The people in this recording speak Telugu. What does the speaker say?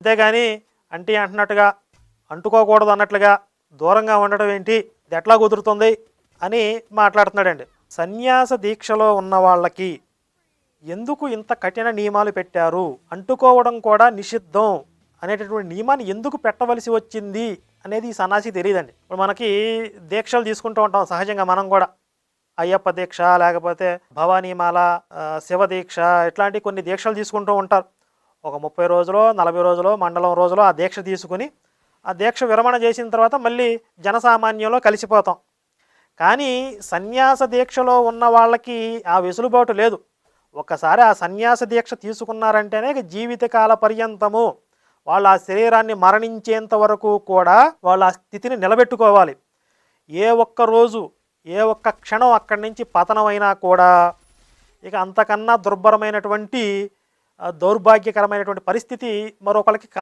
అంతేగాని అంటీ అంటున్నట్టుగా అంటుకోకూడదు అన్నట్లుగా దూరంగా ఉండడం ఏంటి, ఇది ఎట్లా కుదురుతుంది అని మాట్లాడుతున్నాడండి. సన్యాస దీక్షలో ఉన్న వాళ్ళకి ఎందుకు ఇంత కఠిన నియమాలు పెట్టారు, అంటుకోవడం కూడా నిషిద్ధం అనేటటువంటి నియమాన్ని ఎందుకు పెట్టవలసి వచ్చింది అనేది ఈ సన్నాసికి తెలియదండి. ఇప్పుడు మనకి దీక్షలు తీసుకుంటూ ఉంటాం సహజంగా, మనం కూడా అయ్యప్ప దీక్ష, లేకపోతే భవానీమాల, శివ దీక్ష, ఇట్లాంటి కొన్ని దీక్షలు తీసుకుంటూ ఉంటారు. ఒక 30 రోజులో 40 రోజులో మండలం రోజులో ఆ దీక్ష తీసుకుని ఆ దీక్ష విరమణ చేసిన తర్వాత మళ్ళీ జనసామాన్యంలో కలిసిపోతాం. కానీ సన్యాస దీక్షలో ఉన్న వాళ్ళకి ఆ వెసులుబాటు లేదు. ఒకసారి ఆ సన్యాస దీక్ష తీసుకున్నారంటేనే జీవితకాల పర్యంతము వాళ్ళు ఆ శరీరాన్ని మరణించేంత వరకు కూడా వాళ్ళు ఆ స్థితిని నిలబెట్టుకోవాలి. ఏ ఒక్క రోజు ఏ ఒక్క క్షణం అక్కడి నుంచి పతనమైనా కూడా ఇక అంతకన్నా దుర్భరమైనటువంటి దౌర్భాగ్యకరమైనటువంటి పరిస్థితి మరొకరికి